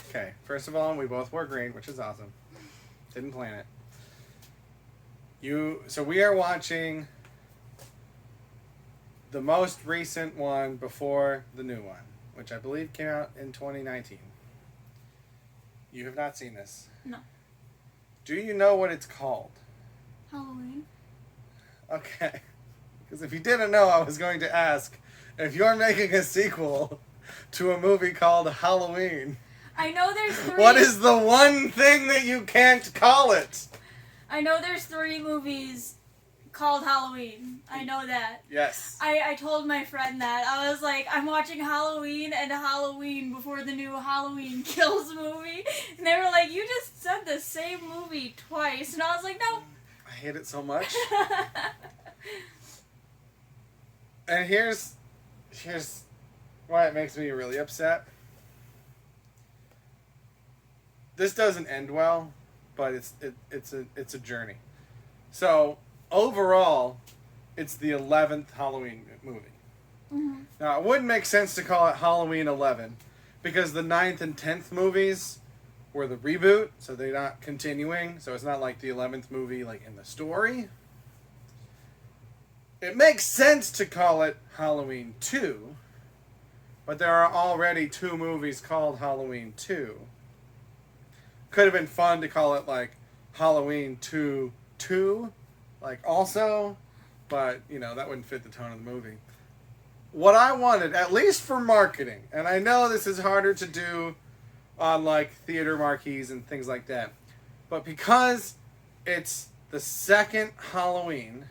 Okay, first of all, we both wore green, which is awesome. Didn't plan it. So we are watching the most recent one before the new one, which I believe came out in 2019. You have not seen this. No. Do you know what it's called? Halloween. Okay. Because if you didn't know, I was going to ask if you're making a sequel to a movie called Halloween. I know there's 3. What is the one thing that you can't call it? I know there's 3 movies called Halloween. I know that. Yes. I told my friend that. I was like, I'm watching Halloween and Halloween before the new Halloween Kills movie. And they were like, you just said the same movie twice. And I was like, no. I hate it so much. And here's why it makes me really upset. This doesn't end well, but it's a journey. So overall, it's the 11th Halloween movie. Mm-hmm. Now it wouldn't make sense to call it Halloween 11 because the 9th and 10th movies were the reboot, so they're not continuing. So it's not like the 11th movie like in the story. It makes sense to call it Halloween 2, but there are already 2 movies called Halloween 2. Could have been fun to call it like Halloween 2 2, like also, but you know, that wouldn't fit the tone of the movie. What I wanted, at least for marketing, and I know this is harder to do on like theater marquees and things like that, but because it's the second Halloween,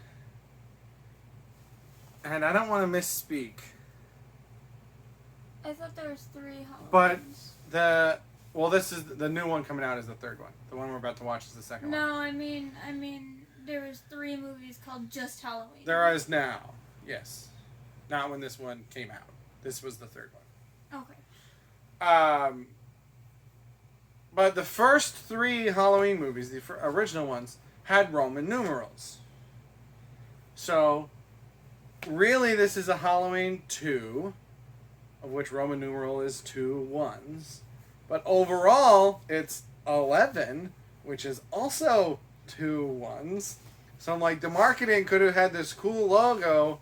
and I don't want to misspeak, I thought there was 3 Halloweens. but this is the new one coming out is the third one. The one we're about to watch is the second one. No, I mean, there was 3 movies called just Halloween. There is now, yes. Not when this one came out. This was the third one. Okay. But the first 3 Halloween movies, the original ones, had Roman numerals. So, really this is a Halloween 2, of which Roman numeral is 2 1s. But overall, it's 11, which is also 2 1s. So I'm like, the marketing could have had this cool logo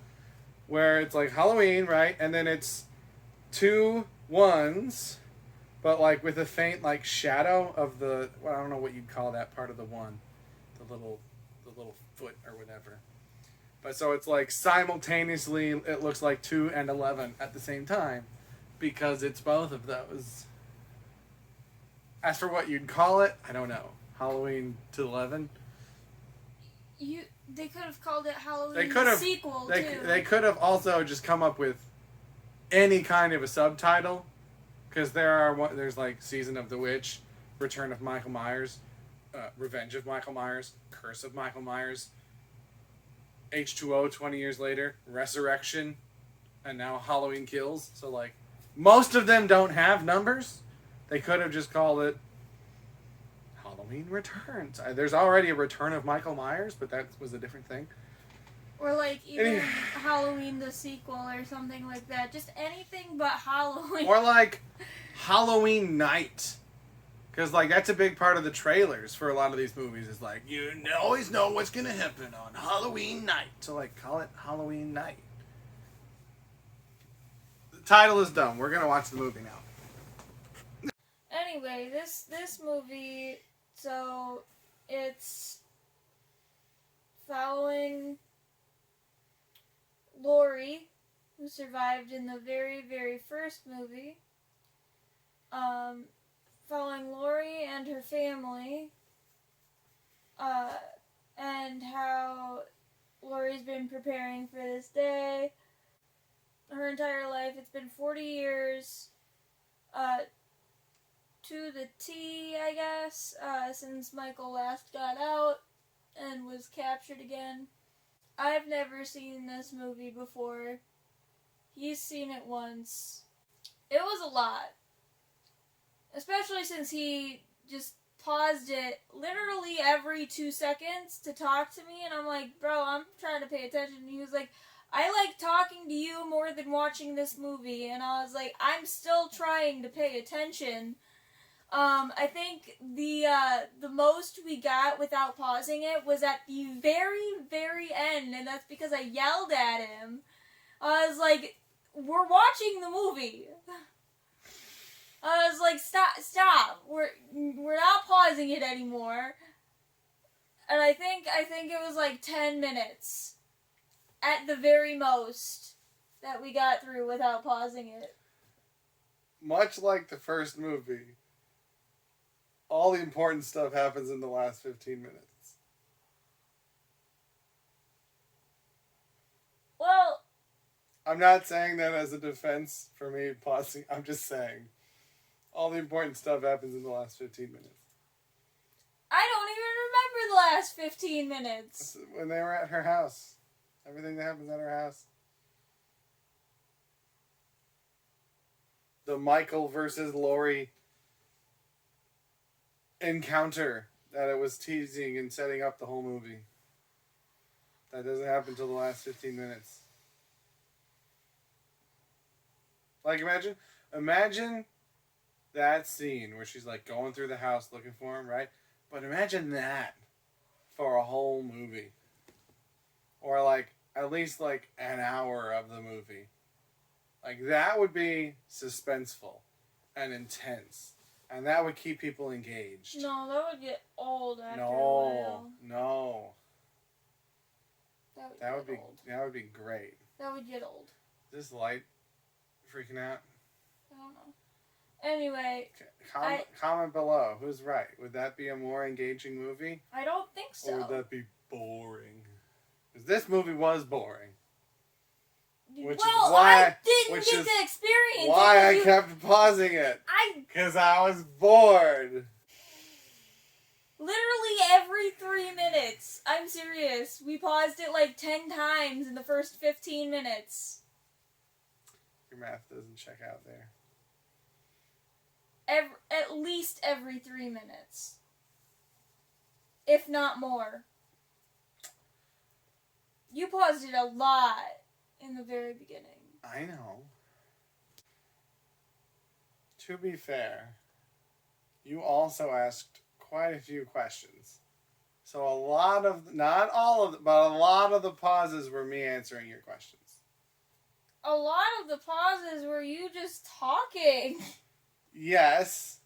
where it's like Halloween, right? And then it's 2 1s, but like with a faint like shadow of the, well, I don't know what you'd call that part of the 1, the little foot or whatever. But so it's like simultaneously, it looks like 2 and 11 at the same time because it's both of those. As for what you'd call it, I don't know. Halloween to 11. They could have called it Halloween sequel too. They could have also just come up with any kind of a subtitle, because there's like Season of the Witch, Return of Michael Myers, Revenge of Michael Myers, Curse of Michael Myers, H2O 20 years later, Resurrection, and now Halloween Kills. So like most of them don't have numbers. They could have just called it Halloween Returns. There's already a Return of Michael Myers, but that was a different thing. Or like even Halloween the sequel or something like that. Just anything but Halloween. Or like Halloween Night. Because like that's a big part of the trailers for a lot of these movies. Is like, you always know what's going to happen on Halloween Night. So like call it Halloween Night. The title is dumb. We're going to watch the movie now. Anyway, this movie, so it's following Laurie, who survived in the very, very first movie. Following Laurie and her family, and how Laurie's been preparing for this day. Her entire life, it's been 40 years, to the T, I guess, since Michael last got out and was captured again. I've never seen this movie before. He's seen it once. It was a lot. Especially since he just paused it literally every 2 seconds to talk to me, and I'm like, bro, I'm trying to pay attention. And he was like, I like talking to you more than watching this movie. And I was like, I'm still trying to pay attention. I think the most we got without pausing it was at the very, very end, and that's because I yelled at him. I was like, "We're watching the movie." I was like, "Stop! We're not pausing it anymore." And I think it was like 10 minutes, at the very most, that we got through without pausing it. Much like the first movie, all the important stuff happens in the last 15 minutes. Well, I'm not saying that as a defense for me pausing. I'm just saying all the important stuff happens in the last 15 minutes. I don't even remember the last 15 minutes. When they were at her house. Everything that happens at her house. The Michael versus Laurie encounter that it was teasing and setting up the whole movie. That doesn't happen until the last 15 minutes. Like, imagine that scene where she's like going through the house looking for him, right? But imagine that for a whole movie. Or like, at least like an hour of the movie. Like, that would be suspenseful and intense. And that would keep people engaged. No, that would get old after a while. No. That would get old. That would be great. That would get old. Is this light freaking out? I don't know. Anyway, comment below. Who's right? Would that be a more engaging movie? I don't think so. Or would that be boring? Because this movie was boring. I didn't get to experience why I kept pausing it. Because I was bored. Literally every 3 minutes. I'm serious. We paused it like 10 times in the first 15 minutes. Your math doesn't check out there. At least every 3 minutes. If not more. You paused it a lot in the very beginning. I know. To be fair, you also asked quite a few questions. So a lot of, not all of, but a lot of the pauses were me answering your questions. A lot of the pauses were you just talking. Yes.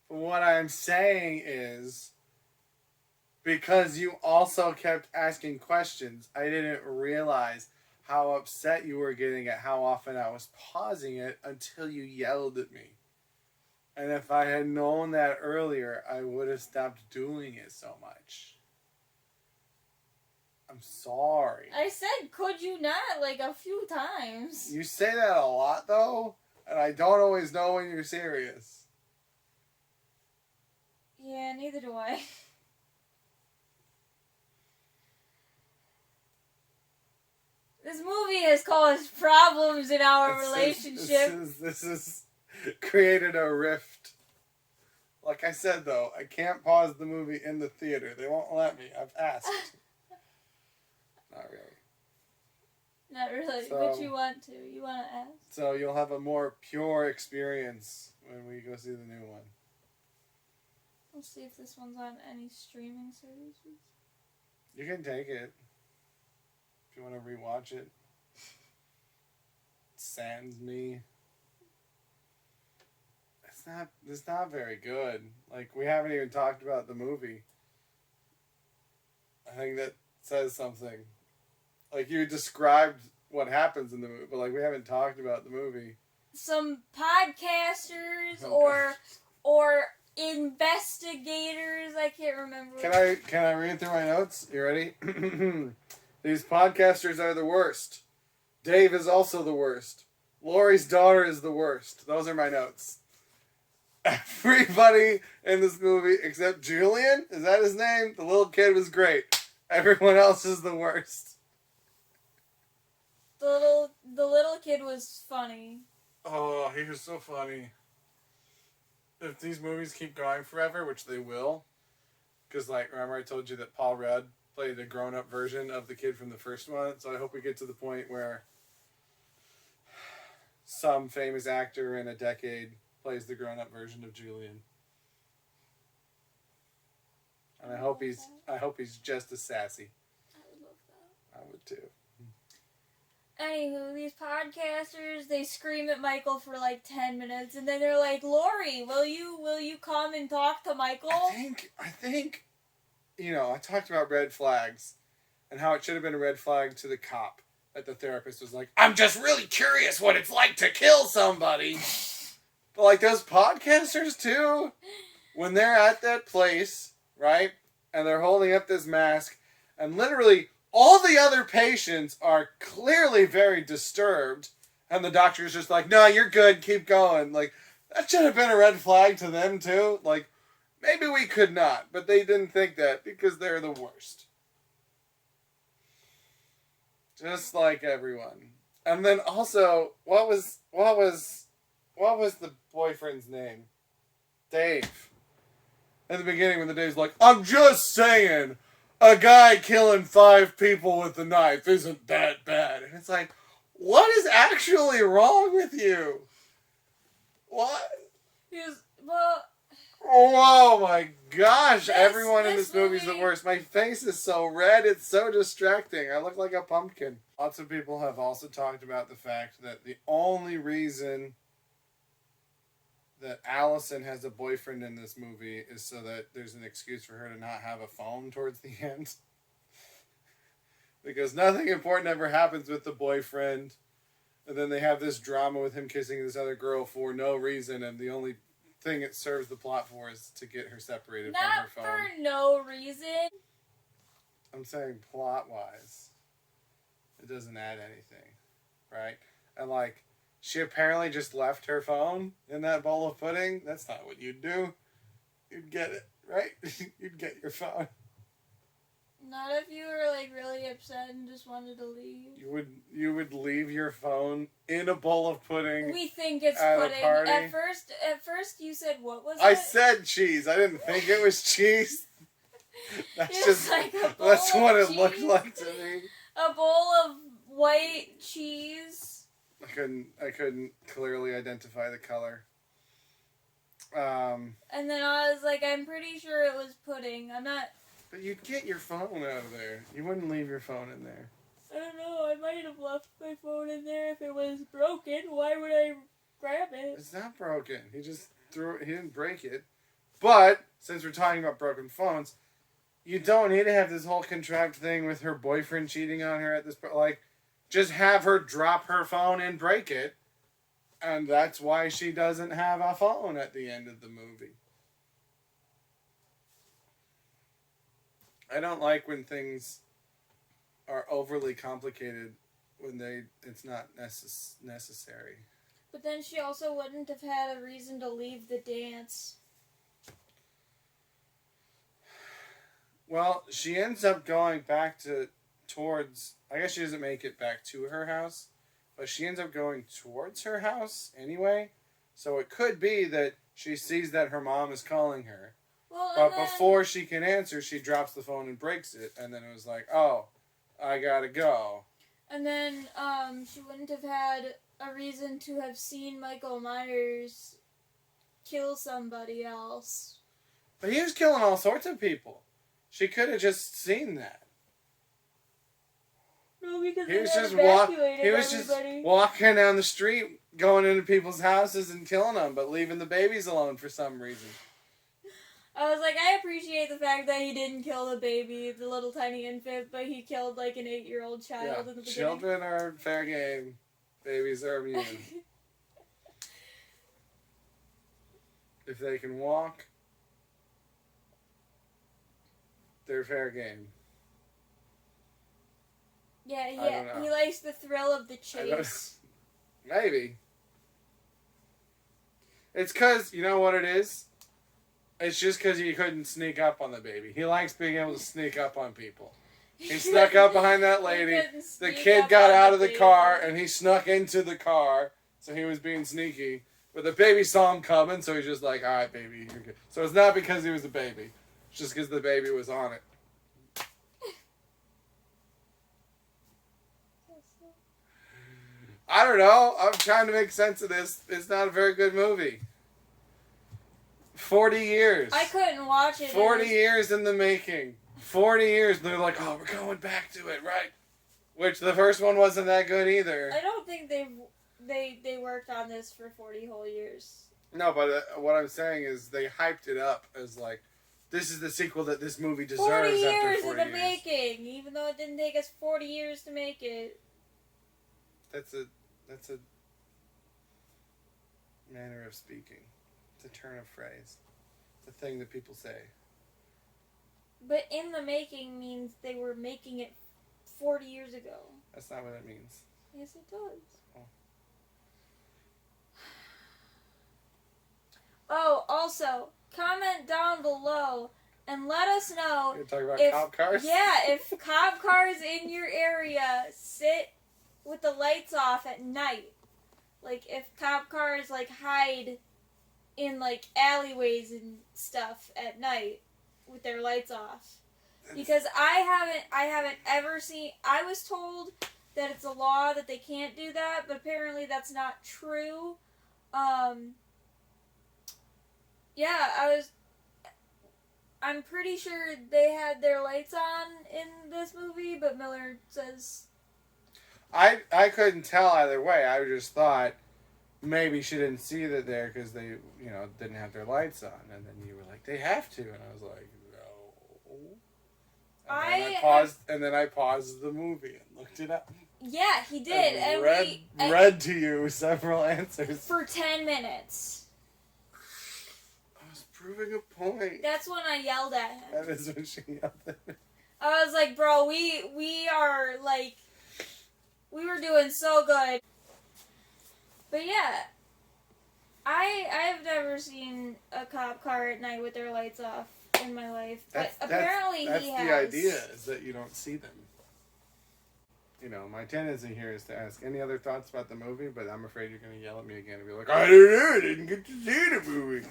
But what I'm saying is, because you also kept asking questions, I didn't realize how upset you were getting at how often I was pausing it until you yelled at me. And if I had known that earlier, I would have stopped doing it so much. I'm sorry. I said, could you not, like a few times. You say that a lot, though, and I don't always know when you're serious. Yeah, neither do I. This movie has caused problems in our relationship. This has created a rift. Like I said, though, I can't pause the movie in the theater. They won't let me. I've asked. Not really. Not really, but you want to. You want to ask. So you'll have a more pure experience when we go see the new one. Let's see if this one's on any streaming services. You can take it. If you want to rewatch it. Sans me. It's not very good. Like, we haven't even talked about the movie. I think that says something. Like, you described what happens in the movie, but like, we haven't talked about the movie. Some podcasters or investigators, I can't remember. Can I read through my notes? You ready? These podcasters are the worst. Dave is also the worst. Laurie's daughter is the worst. Those are my notes. Everybody in this movie except Julian, is that his name? The little kid was great. Everyone else is the worst. The little kid was funny. Oh, he was so funny. If these movies keep going forever, which they will, because, like, remember I told you that Paul Rudd played a grown-up version of the kid from the first one, so I hope we get to the point where some famous actor in a decade plays the grown-up version of Julian. And I hope he's just as sassy. I would love that. I would too. Anywho, these podcasters, they scream at Michael for like 10 minutes, and then they're like, Lori, will you come and talk to Michael? I think, I talked about red flags and how it should have been a red flag to the cop that the therapist was like, I'm just really curious what it's like to kill somebody. But like those podcasters too, when they're at that place, right, and they're holding up this mask, and literally all the other patients are clearly very disturbed, and the doctor's just like, no, you're good, keep going. Like, that should have been a red flag to them too. Like, maybe we could not, but they didn't think that because they're the worst. Just like everyone. And then also, what was the boyfriend's name? Dave. At the beginning when the Dave's like, I'm just saying, a guy killing 5 people with a knife isn't that bad. And it's like, what is actually wrong with you? What? Well... Oh my gosh, everyone in this movie is the worst. My face is so red, it's so distracting. I look like a pumpkin. Lots of people have also talked about the fact that the only reason that Allison has a boyfriend in this movie is so that there's an excuse for her to not have a phone towards the end. Because nothing important ever happens with the boyfriend. And then they have this drama with him kissing this other girl for no reason, and the only thing it serves the plot for is to get her separated from her phone. Not for no reason. I'm saying plot-wise. It doesn't add anything, right? And like, she apparently just left her phone in that bowl of pudding. That's not what you'd do. You'd get it, right? You'd get your phone. Not if you were like really upset and just wanted to leave. You would leave your phone in a bowl of pudding. We think it's at pudding. A party. At first you said what was I it? said cheese. I didn't think it was cheese. That's just like that's what it looked like to me. A bowl of white cheese. I couldn't clearly identify the color. And then I was like, I'm pretty sure it was pudding. I'm not. But you'd get your phone out of there. You wouldn't leave your phone in there. I don't know. I might have left my phone in there if it was broken. Why would I grab it? It's not broken. He just threw it. He didn't break it. But since we're talking about broken phones, you don't need to have this whole contrived thing with her boyfriend cheating on her at this point. Like, just have her drop her phone and break it. And that's why she doesn't have a phone at the end of the movie. I don't like when things are overly complicated when it's not necessary. But then she also wouldn't have had a reason to leave the dance. Well, she ends up going back towards... I guess she doesn't make it back to her house, but she ends up going towards her house anyway. So it could be that she sees that her mom is calling her. Well, But before she can answer, she drops the phone and breaks it. And then it was like, oh, I gotta go. And then she wouldn't have had a reason to have seen Michael Myers kill somebody else. But he was killing all sorts of people. She could have just seen that. No, because He was just walking down the street, going into people's houses and killing them, but leaving the babies alone for some reason. I was like, I appreciate the fact that he didn't kill the baby, the little tiny infant, but he killed like an 8-year-old child in the beginning. Children are fair game. Babies are immune. If they can walk, they're fair game. Yeah, he likes the thrill of the chase. Maybe. It's because, you know what it is? It's just because he couldn't sneak up on the baby. He likes being able to sneak up on people. He snuck up behind that lady. The kid got out of the car, and he snuck into the car, so he was being sneaky. But the baby saw him coming, so he's just like, all right, baby, you're good. So it's not because he was a baby. It's just because the baby was on it. I don't know. I'm trying to make sense of this. It's not a very good movie. 40 years. I couldn't watch it. 40 years in the making. 40 years. And they're like, oh, we're going back to it, right? Which the first one wasn't that good either. I don't think they worked on this for 40 whole years. No, but what I'm saying is they hyped it up as like, this is the sequel that this movie deserves 40 years after 40 in the making, even though it didn't take us 40 years to make it. That's a manner of speaking. It's a turn of phrase. It's a thing that people say. But in the making means they were making it 40 years ago. That's not what it means. Yes, it does. Oh, also, comment down below and let us know You're talking about if, cop cars? yeah, if cop cars in your area sit with the lights off at night. Like, if cop cars, like, hide in, like, alleyways and stuff at night with their lights off. Because I haven't ever seen, I was told that it's a law that they can't do that, but apparently that's not true. Yeah, I'm pretty sure they had their lights on in this movie, but Miller says... I couldn't tell either way. I just thought maybe she didn't see that there because they, didn't have their lights on. And then you were like, they have to. And I was like, no. And then I paused the movie and looked it up. Yeah, he did. And read to you several answers. For 10 minutes. I was proving a point. That's when I yelled at him. That is when she yelled at me. I was like, bro, we are, like... We were doing so good. But yeah, I've never seen a cop car at night with their lights off in my life. But apparently he has. That's the idea, is that you don't see them. My tendency here is to ask any other thoughts about the movie, but I'm afraid you're going to yell at me again and be like, I don't know, I didn't get to see the movie.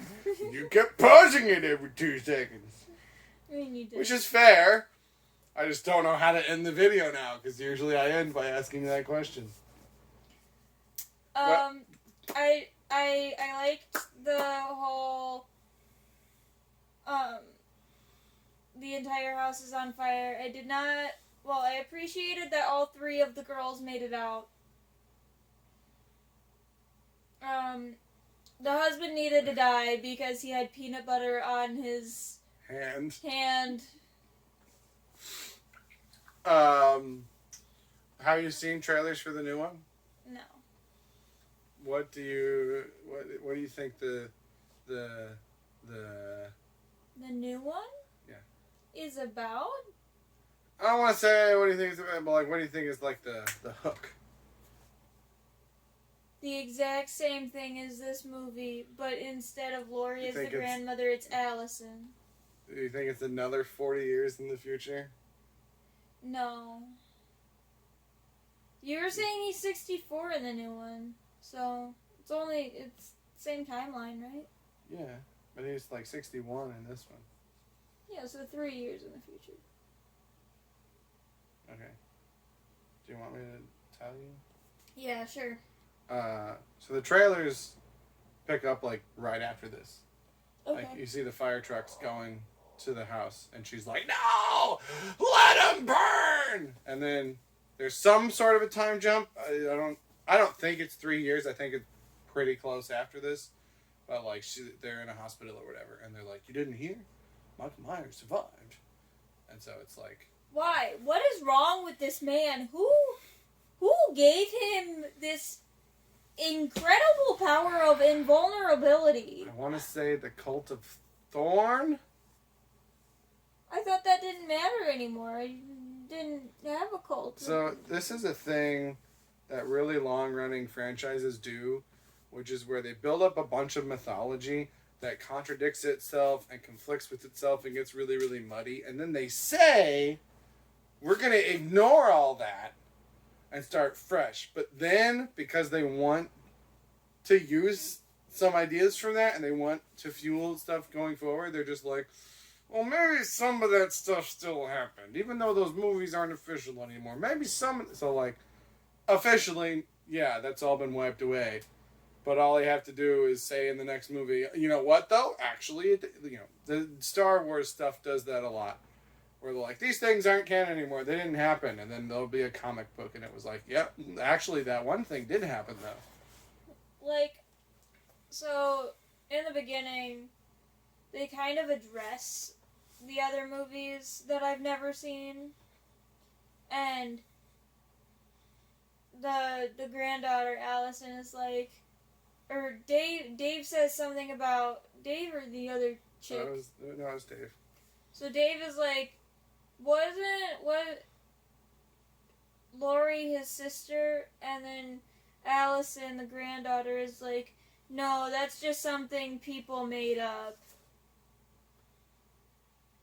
You kept pausing it every 2 seconds. I mean, you did. Which is fair. I just don't know how to end the video now, because usually I end by asking that question. I liked the whole, the entire house is on fire. I did not, I appreciated that all 3 of the girls made it out. The husband needed to die because he had peanut butter on his hand. Have you seen trailers for the new one? No. What do you think the new one? Yeah. Is about? I don't want to say what do you think is about, but like, what do you think is like the hook? The exact same thing as this movie, but instead of Lori as the grandmother, it's Allison. Do you think it's another 40 years in the future? No. You were saying he's 64 in the new one, so it's same timeline, right? Yeah, but he's like 61 in this one. Yeah, so 3 years in the future. Okay. Do you want me to tell you? Yeah, sure. So the trailers pick up like right after this. Okay. Like you see the fire trucks going to the house, and she's like, "No, let them burn!" And then there's some sort of a time jump. I don't think it's 3 years. I think it's pretty close after this. But like they're in a hospital or whatever, and they're like, "You didn't hear? Michael Myers survived." And so it's like, why? What is wrong with this man? Who gave him this incredible power of invulnerability? I want to say the Cult of Thorn. I thought that didn't matter anymore. I didn't have a cult. So this is a thing that really long-running franchises do, which is where they build up a bunch of mythology that contradicts itself and conflicts with itself and gets really, really muddy. And then they say, we're going to ignore all that and start fresh. But then, because they want to use some ideas from that and they want to fuel stuff going forward, they're just like, well, maybe some of that stuff still happened, even though those movies aren't official anymore. Maybe some... So, like, officially, yeah, that's all been wiped away. But all they have to do is say in the next movie, you know what though? Actually, the Star Wars stuff does that a lot. Where they're like, these things aren't canon anymore. They didn't happen. And then there'll be a comic book and it was like, yep, actually that one thing did happen though. Like, so in the beginning, they kind of address the other movies that I've never seen, and the granddaughter Allison is like, or Dave says something about Dave or the other chick. No, it was Dave. So Dave is like, wasn't what Lori his sister, and then Allison the granddaughter is like, no, that's just something people made up.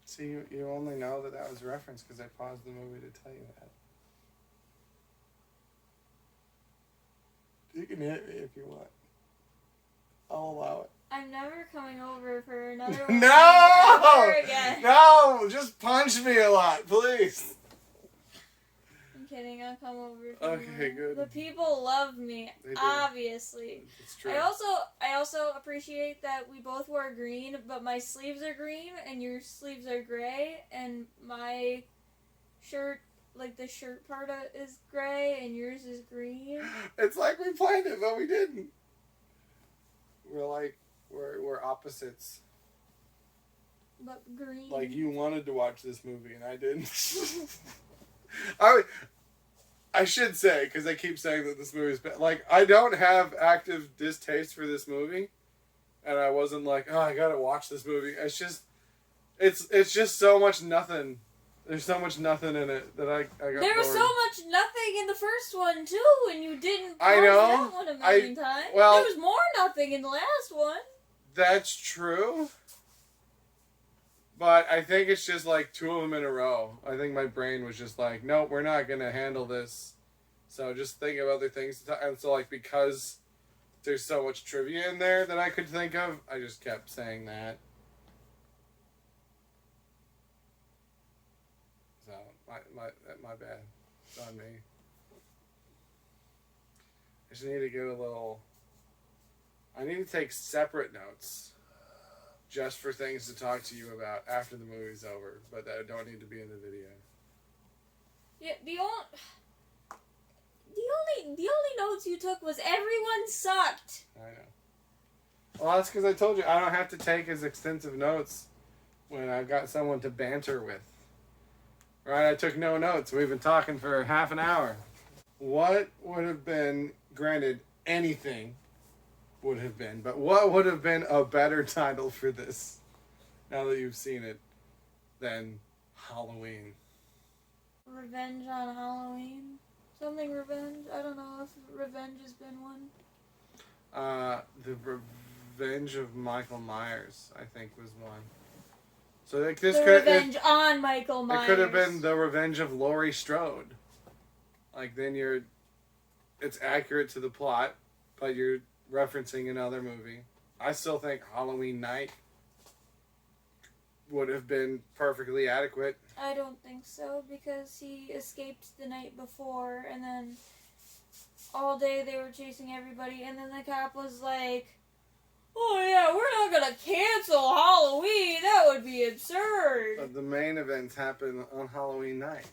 See, you only know that was a reference because I paused the movie to tell you that. You can hit me if you want. I'll allow it. I'm never coming over for another one. No! Ever again. No! Just punch me a lot, please. I'm kidding. I'll come over. Okay, good. The people love me, They do. obviously. It's true. I also appreciate that we both wear green, but my sleeves are green and your sleeves are gray, and my shirt, like the shirt part is gray, and yours is green. It's like we planned it, but we didn't. We're opposites. But green. Like, you wanted to watch this movie and I didn't. I should say, because I keep saying that this movie's bad. Like, I don't have active distaste for this movie, and I wasn't like, oh, I gotta watch this movie. It's just so much nothing. There's so much nothing in it that I got There was bored. so much nothing in the first one too, and you didn't I pause know. that one a million times. well- There was more nothing in the last one. That's true. But I think it's just like two of them in a row. I think my brain was just like, nope, we're not going to handle this. So just think of other things. And so, like, because there's so much trivia in there that I could think of, I just kept saying that. So, my bad. It's on me. I just need to get a little... I need to take separate notes just for things to talk to you about after the movie's over, but that don't need to be in the video. Yeah, the only notes you took was everyone sucked. I know. Well, that's because I told you I don't have to take as extensive notes when I've got someone to banter with. Right? I took no notes. We've been talking for half an hour. What would have been, granted, anything would have been, but what would have been a better title for this, now that you've seen it, than Halloween? Revenge on Halloween? Something revenge? I don't know if revenge has been one. The Revenge of Michael Myers, I think, was one. So like, this The could Revenge on Michael Myers. it could have been The Revenge of Laurie Strode. Like, then it's accurate to the plot, but you're referencing another movie. I still think Halloween Night would have been perfectly adequate. I don't think so, because he escaped the night before, and then all day they were chasing everybody, and then the cop was like, oh yeah, we're not gonna cancel Halloween, that would be absurd. But the main events happen on Halloween night.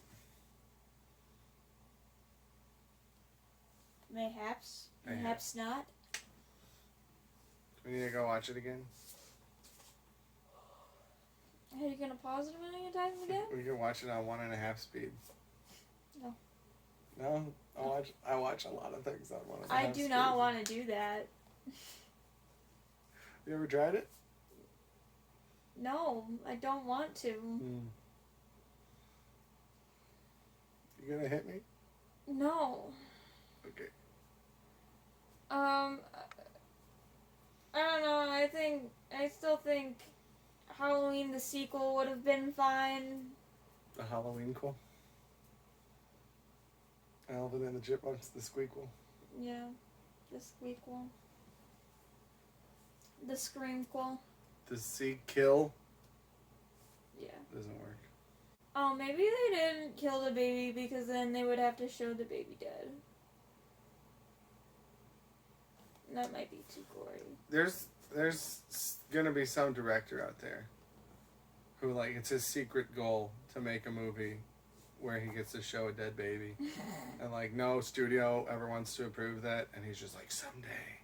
Mayhaps. Mayhaps not. We need to go watch it again. Are you gonna pause it a million times again? We can watch it on 1.5 speed. No. No? I watch a lot of things on 1.5 I do not want to do that. You ever tried it? No, I don't want to. You gonna hit me? No. Okay. I don't know, I still think Halloween the sequel would have been fine. The Halloween cool. Alvin and the Chipmunks, the squeakquel. Yeah, the squeakquel. The screamquel. The seek kill Yeah. doesn't work. Oh, maybe they didn't kill the baby because then they would have to show the baby dead. that might be too gory. There's gonna be some director out there who, like, it's his secret goal to make a movie where he gets to show a dead baby, and like no studio ever wants to approve that, and he's just like, someday,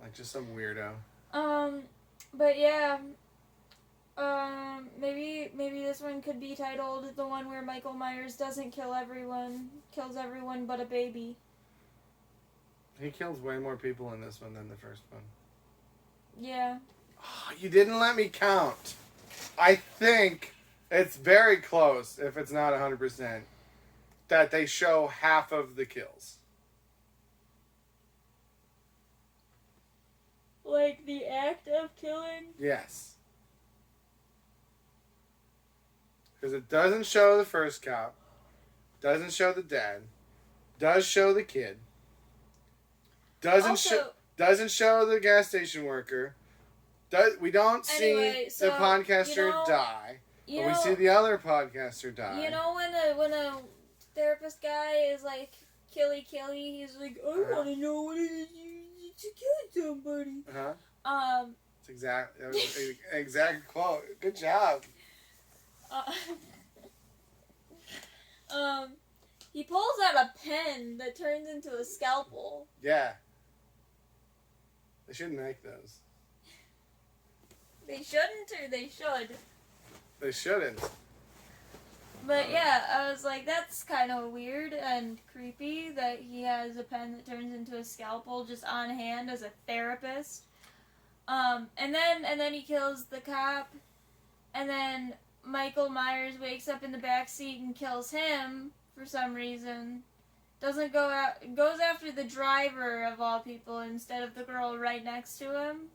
like, just some weirdo. But yeah. Maybe this one could be titled the one where Michael Myers doesn't kill everyone, kills everyone but a baby. He kills way more people in this one than the first one. Yeah. Oh, you didn't let me count. I think it's very close, if it's not 100%, that they show half of the kills. Like the act of killing? Yes. Because it doesn't show the first cop, doesn't show the dad, does show the kid, doesn't show the gas station worker. We don't see the podcaster die, but we see the other podcaster die. You know when a therapist guy is like killy, he's like, I want to know what it is to kill somebody. That was an exact quote. Good job. He pulls out a pen that turns into a scalpel. Yeah. They shouldn't make those. They shouldn't, or they should? They shouldn't. But yeah, I was like, that's kind of weird and creepy that he has a pen that turns into a scalpel just on hand as a therapist. And then he kills the cop, and then Michael Myers wakes up in the backseat and kills him for some reason. Doesn't go out, goes after the driver of all people instead of the girl right next to him.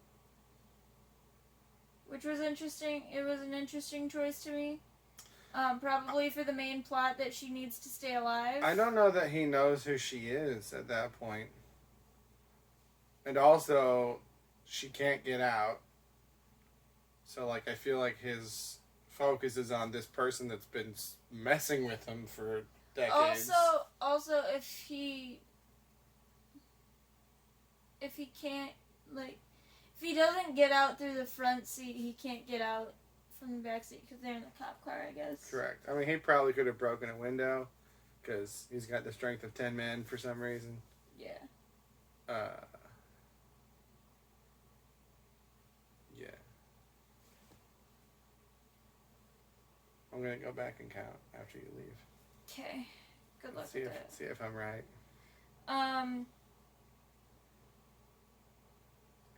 Which was interesting. It was an interesting choice to me. Probably for the main plot that she needs to stay alive. I don't know that he knows who she is at that point. And also, she can't get out. So, like, I feel like his focus is on this person that's been messing with him for decades. Also, if he can't, like, if he doesn't get out through the front seat, he can't get out from the back seat because they're in the cop car, I guess. Correct. I mean, he probably could have broken a window because he's got the strength of 10 men for some reason. Yeah. Yeah. I'm going to go back and count after you leave. Okay. Good luck See with if, that. see if I'm right.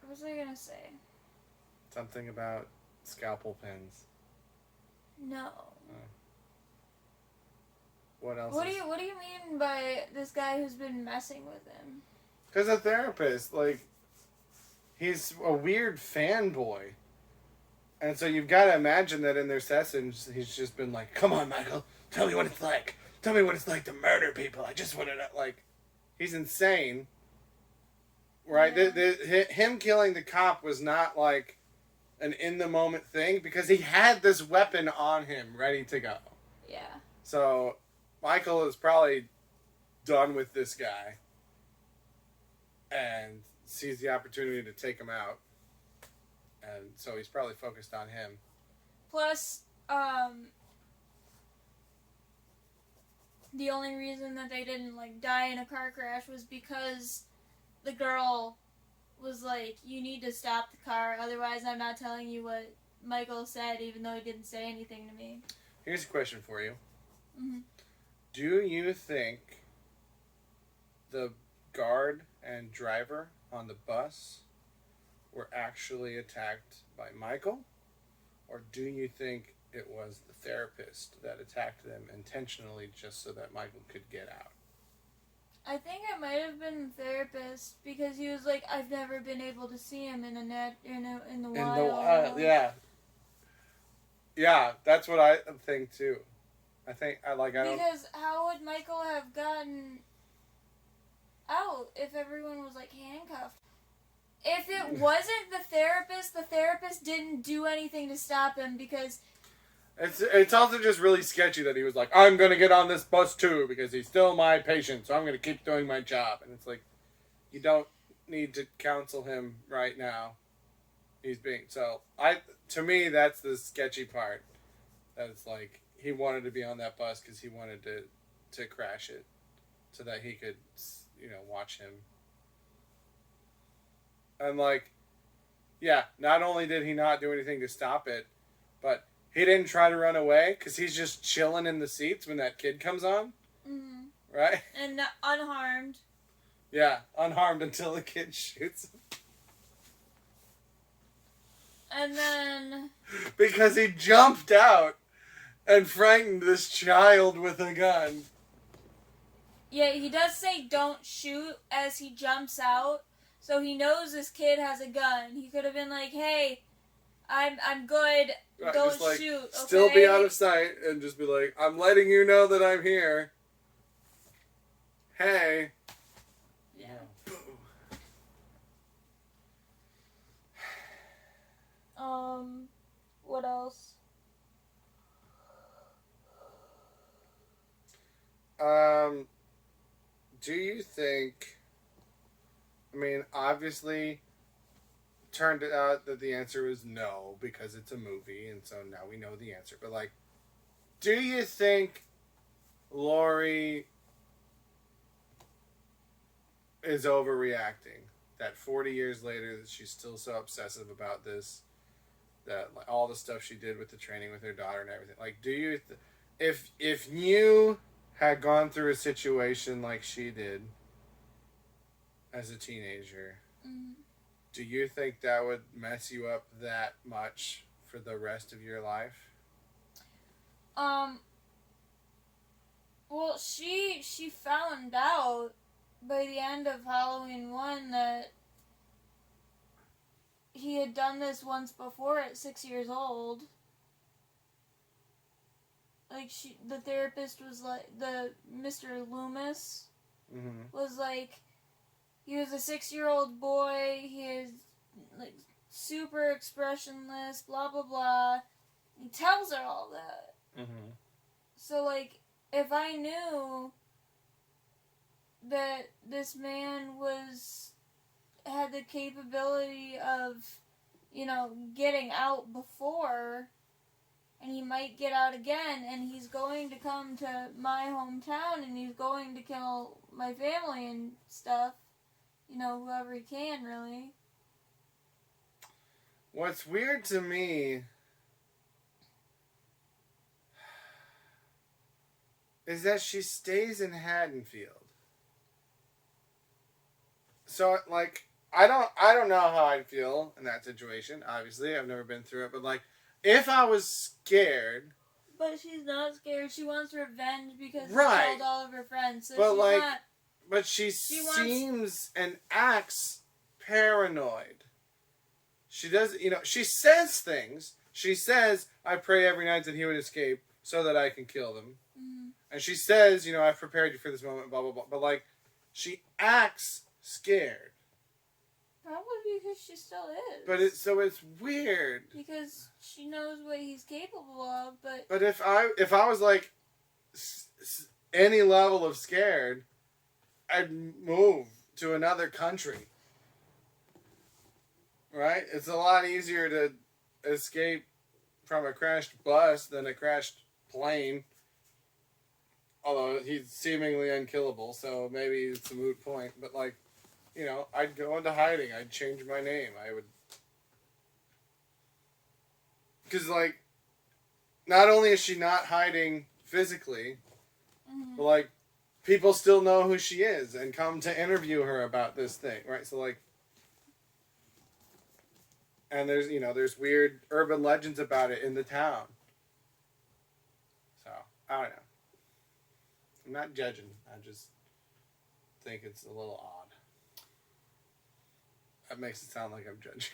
What was I gonna say? Something about scalpel pens. No. What else? What do you mean by this guy who's been messing with him? Because a therapist, like, he's a weird fanboy. And so you've got to imagine that in their sessions, he's just been like, come on, Michael, tell me what it's like. Tell me what it's like to murder people. I just want to, like, he's insane. Right? Yeah. Him killing the cop was not, like, an in-the-moment thing because he had this weapon on him ready to go. Yeah. So Michael is probably done with this guy and sees the opportunity to take him out. And so he's probably focused on him. Plus, the only reason that they didn't, like, die in a car crash was because the girl was like, you need to stop the car, otherwise I'm not telling you what Michael said, even though he didn't say anything to me. Here's a question for you. Mm-hmm. Do you think the guard and driver on the bus were actually attacked by Michael? Or do you think it was the therapist that attacked them intentionally just so that Michael could get out? I think it might have been the therapist because he was like, I've never been able to see him in the wild. In the wild, yeah. Yeah, that's what I think too. I don't... Because how would Michael have gotten out if everyone was, like, handcuffed? If it wasn't the therapist didn't do anything to stop him because... It's also just really sketchy that he was like, I'm going to get on this bus too because he's still my patient, so I'm going to keep doing my job. And it's like, you don't need to counsel him right now. To me, that's the sketchy part. That's like, he wanted to be on that bus because he wanted to crash it so that he could, watch him. And like, yeah, not only did he not do anything to stop it, but he didn't try to run away because he's just chilling in the seats when that kid comes on. Mm-hmm. Right? And unharmed. Yeah, unharmed until the kid shoots him. And then... Because he jumped out and frightened this child with a gun. Yeah, he does say don't shoot as he jumps out. So he knows this kid has a gun. He could have been like, hey, I'm good. Right, don't just like, shoot. Okay? Still be out of sight and just be like, I'm letting you know that I'm here. Hey. Yeah. What else? Do you think, I mean, obviously, turned out that the answer was no, because it's a movie, and so now we know the answer. But, like, do you think Laurie is overreacting? That 40 years later, that she's still so obsessive about this, that like all the stuff she did with the training with her daughter and everything. Like, do you, if you had gone through a situation like she did as a teenager, do you think that would mess you up that much for the rest of your life? Well, she found out by the end of Halloween 1 that he had done this once before at 6 years old. Like, the therapist was like, Mr. Loomis was like, he was a 6-year-old boy, he is, like, super expressionless, blah, blah, blah. He tells her all that. Mm-hmm. So, like, if I knew that this man had the capability of, getting out before, and he might get out again, and he's going to come to my hometown, and he's going to kill my family and stuff, whoever he can, really. What's weird to me is that she stays in Haddonfield. So, like, I don't know how I'd feel in that situation. Obviously, I've never been through it, but like, if I was scared. But she's not scared. She wants revenge because right. she killed all of her friends. So but she's like, not. But she seems and acts paranoid. She does, she says things. She says, "I pray every night that he would escape so that I can kill them." Mm-hmm. And she says, "I've prepared you for this moment." Blah blah blah. But like, she acts scared. Probably because she still is. But it's weird. Because she knows what he's capable of, but. But if I was like any level of scared, I'd move to another country. Right? It's a lot easier to escape from a crashed bus than a crashed plane. Although he's seemingly unkillable, so maybe it's a moot point. But like, I'd go into hiding. I'd change my name. I would. Because, like, not only is she not hiding physically, but, like, people still know who she is and come to interview her about this thing, right? So, like, and there's weird urban legends about it in the town. So, I don't know. I'm not judging. I just think it's a little odd. That makes it sound like I'm judging.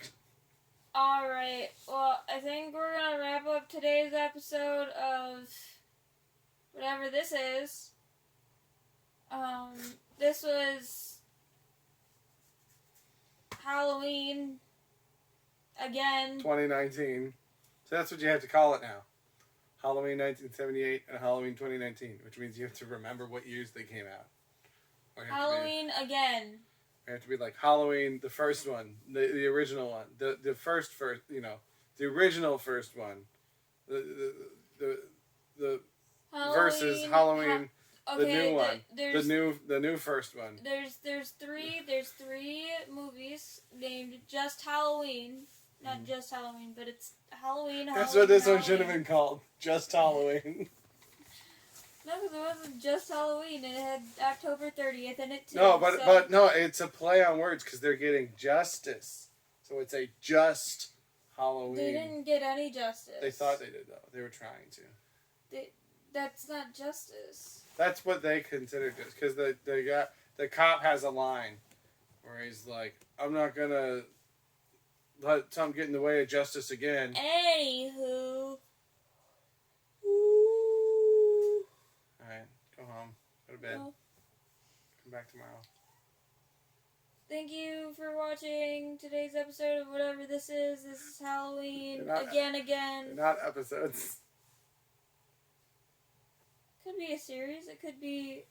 Alright, well, I think we're gonna wrap up today's episode of whatever this is. This was Halloween again. 2019. So that's what you have to call it now. Halloween 1978 and Halloween 2019, which means you have to remember what years they came out. Halloween again. We have to be like Halloween, the first one, the original one, the first, the original first one, the versus Halloween, the Okay, new one, there's the new first one. there's three movies named Just Halloween. Not just Halloween, but it's Halloween. That's Halloween, what this one Halloween. should have been called. Just Halloween. No, because it wasn't just Halloween. It had October 30th in it too. No, but no, it's a play on words because they're getting justice. So it's a just Halloween. They didn't get any justice. They thought they did though. They were trying to. That's not justice. That's what they consider just because the cop has a line where he's like, "I'm not gonna let Tom get in the way of justice again." Anywho. Alright, go home. Go to bed. Well, Come back tomorrow. thank you for watching today's episode of whatever this is. This is Halloween. They're not- Again. They're not episodes. Could be a series. It could be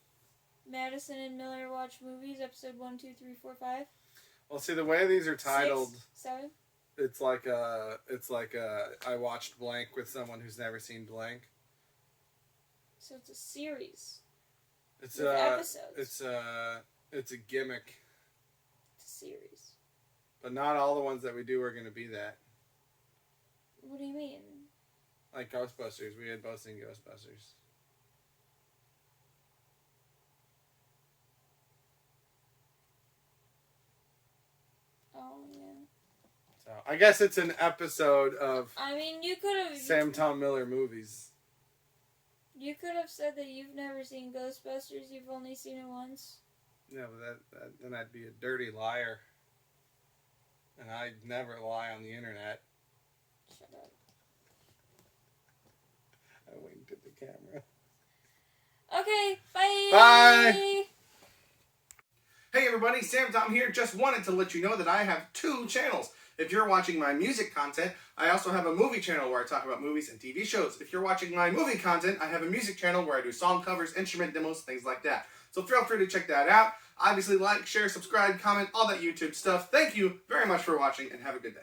Madison and Miller Watch Movies, episode 1, 2, 3, 4, 5. Well, see the way these are titled. 6, 7. It's like I watched blank with someone who's never seen blank. So it's a series. It's with episodes. it's a gimmick, It's a series. but not all the ones that we do are going to be that. What do you mean? Like Ghostbusters, we had both seen Ghostbusters. Oh yeah. So I guess it's an episode of I mean, you could have. Sam Tom Miller movies. You could have said that you've never seen Ghostbusters. You've only seen it once. Yeah, but that then I'd be a dirty liar, and I'd never lie on the internet. Shut up. I winked at the camera. Okay. Bye. Bye. Hey everybody, Sam Tom here. Just wanted to let you know that I have 2 channels. If you're watching my music content, I also have a movie channel where I talk about movies and TV shows. If you're watching my movie content, I have a music channel where I do song covers, instrument demos, things like that. So feel free to check that out. Obviously, like, share, subscribe, comment, all that YouTube stuff. Thank you very much for watching and have a good day.